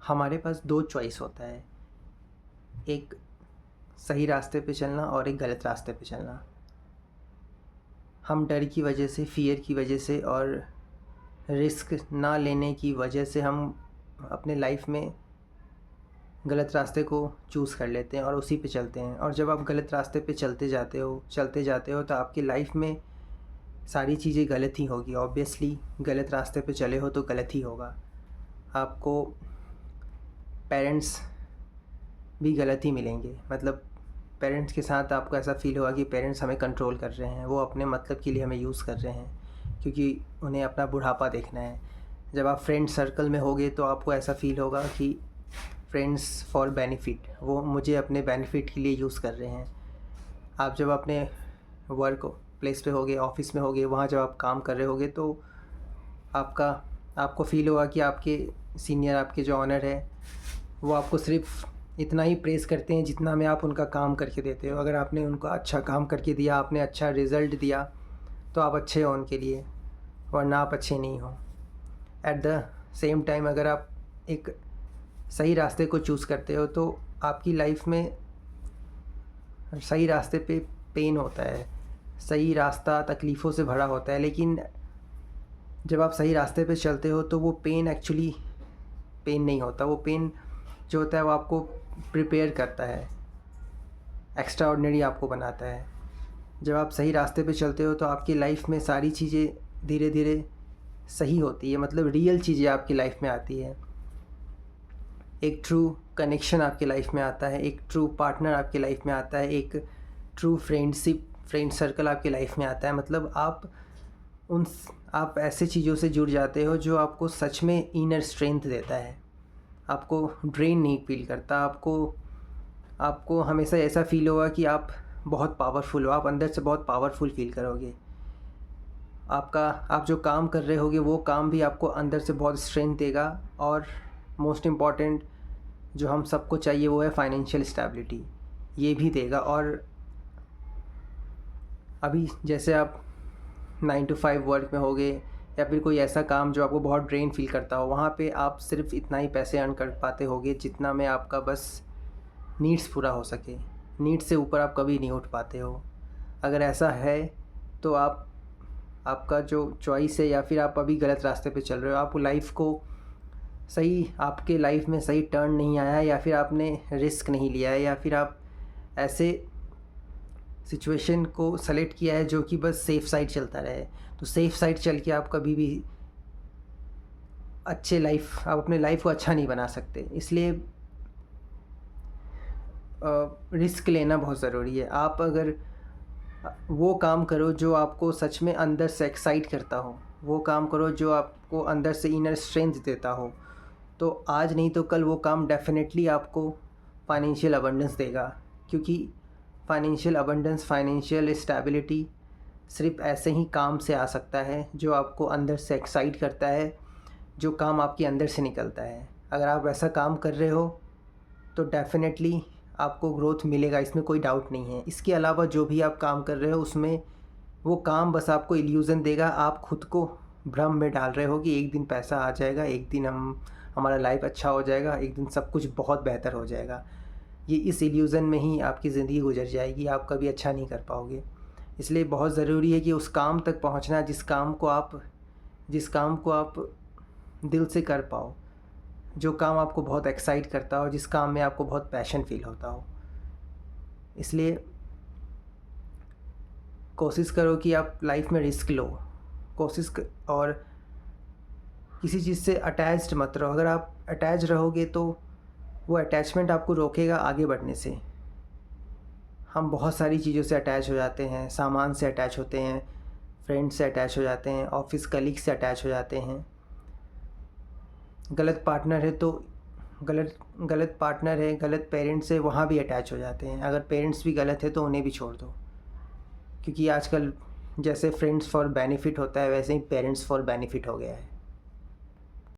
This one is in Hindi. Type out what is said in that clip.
हमारे पास दो चॉइस होता है, एक सही रास्ते पे चलना और एक गलत रास्ते पे चलना। हम डर की वजह से, फ़ियर की वजह से और रिस्क ना लेने की वजह से हम अपने लाइफ में गलत रास्ते को चूज़ कर लेते हैं और उसी पे चलते हैं। और जब आप गलत रास्ते पे चलते जाते हो तो आपकी लाइफ में सारी चीज़ें गलत ही होगी। ऑब्वियसली गलत रास्ते पे चले हो तो गलत ही होगा। आपको पेरेंट्स भी गलत ही मिलेंगे, मतलब पेरेंट्स के साथ आपको ऐसा फ़ील होगा कि पेरेंट्स हमें कंट्रोल कर रहे हैं, वो अपने मतलब के लिए हमें यूज़ कर रहे हैं क्योंकि उन्हें अपना बुढ़ापा देखना है। जब आप फ्रेंड सर्कल में होगे तो आपको ऐसा फ़ील होगा कि फ्रेंड्स फॉर बेनिफिट, वो मुझे अपने बेनिफिट के लिए यूज़ कर रहे हैं। आप जब अपने वर्क प्लेस पे होगे, ऑफिस में होगे, वहाँ जब आप काम कर रहे होगे तो आपको फ़ील होगा कि आपके सीनियर, आपके जो ऑनर है, वो आपको सिर्फ इतना ही प्रेज़ करते हैं जितना में आप उनका काम करके देते हो। अगर आपने उनको अच्छा काम करके दिया, आपने अच्छा रिज़ल्ट दिया तो आप अच्छे हो उनके लिए, वरना आप अच्छे नहीं हो। एट द सेम टाइम अगर आप एक सही रास्ते को चूज़ करते हो तो आपकी लाइफ में सही रास्ते पे पेन होता है, सही रास्ता तकलीफ़ों से भरा होता है, लेकिन जब आप सही रास्ते पे चलते हो तो वो पेन एक्चुअली पेन नहीं होता। वो पेन जो होता है वो आपको प्रिपेयर करता है, एक्स्ट्रा ऑर्डिनरी आपको बनाता है। जब आप सही रास्ते पे चलते हो तो आपकी लाइफ में सारी चीज़ें धीरे धीरे सही होती है, मतलब रियल चीज़ें आपकी लाइफ में आती है। एक ट्रू कनेक्शन आपकी लाइफ में आता है, एक ट्रू पार्टनर आपकी लाइफ में आता है, एक ट्रू फ्रेंड सर्कल आपकी लाइफ में आता है। मतलब आप ऐसे चीज़ों से जुड़ जाते हो जो आपको सच में इनर स्ट्रेंथ देता है, आपको ड्रेन नहीं फील करता। आपको हमेशा ऐसा फील होगा कि आप बहुत पावरफुल हो, आप अंदर से बहुत पावरफुल फील करोगे। आप जो काम कर रहे होगे वो काम भी आपको अंदर से बहुत स्ट्रेंथ देगा। और मोस्ट इम्पॉर्टेंट जो हम सबको चाहिए वो है फाइनेंशियल स्टेबिलिटी, ये भी देगा। और अभी जैसे आप 9 to 5 वर्क में होगे या फिर कोई ऐसा काम जो आपको बहुत ड्रेन फील करता हो, वहाँ पे आप सिर्फ इतना ही पैसे अर्न कर पाते होगे जितना में आपका बस नीड्स पूरा हो सके। नीड्स से ऊपर आप कभी नहीं उठ पाते हो। अगर ऐसा है तो आपका जो चॉइस है, या फिर आप अभी गलत रास्ते पे चल रहे हो, आप लाइफ को आपके लाइफ में सही टर्न नहीं आया है, या फिर आपने रिस्क नहीं लिया है, या फिर आप ऐसे सिचुएशन को सेलेक्ट किया है जो कि बस सेफ़ साइड चलता रहे। तो सेफ़ साइड चल के आप कभी भी आप अपने लाइफ को अच्छा नहीं बना सकते। इसलिए रिस्क लेना बहुत ज़रूरी है। आप अगर वो काम करो जो आपको सच में अंदर से एक्साइट करता हो, वो काम करो जो आपको अंदर से इनर स्ट्रेंथ देता हो, तो आज नहीं तो कल वो काम डेफिनेटली आपको फाइनेंशियल अबंडेंस देगा। क्योंकि फाइनेंशियल अबंडेंस, फाइनेंशियल स्टेबिलिटी सिर्फ ऐसे ही काम से आ सकता है जो आपको अंदर से एक्साइट करता है, जो काम आपके अंदर से निकलता है। अगर आप वैसा काम कर रहे हो तो डेफिनेटली आपको ग्रोथ मिलेगा, इसमें कोई डाउट नहीं है। इसके अलावा जो भी आप काम कर रहे हो उसमें वो काम बस आपको इल्यूज़न देगा, आप खुद को भ्रम में डाल रहे हो कि एक दिन पैसा आ जाएगा, एक दिन हमारा लाइफ अच्छा हो जाएगा, एक दिन सब कुछ बहुत बेहतर हो जाएगा। ये इस इल्यूज़न में ही आपकी ज़िंदगी गुजर जाएगी, आप कभी अच्छा नहीं कर पाओगे। इसलिए बहुत ज़रूरी है कि उस काम तक पहुंचना जिस काम को आप दिल से कर पाओ, जो काम आपको बहुत एक्साइट करता हो, जिस काम में आपको बहुत पैशन फील होता हो। इसलिए कोशिश करो कि आप लाइफ में रिस्क लो, और किसी चीज़ से अटैच्ड मत रहो। अगर आप अटैच रहोगे तो वो अटैचमेंट आपको रोकेगा आगे बढ़ने से। हम बहुत सारी चीज़ों से अटैच हो जाते हैं, सामान से अटैच होते हैं, फ्रेंड से अटैच हो जाते हैं, ऑफिस कलीग से अटैच हो जाते हैं। गलत पार्टनर है तो गलत पार्टनर है, गलत पेरेंट्स है, वहाँ भी अटैच हो जाते हैं। अगर पेरेंट्स भी गलत है तो उन्हें भी छोड़ दो, क्योंकि आजकल जैसे फ्रेंड्स फॉर बेनिफिट होता है वैसे ही पेरेंट्स फॉर बेनिफिट हो गया है।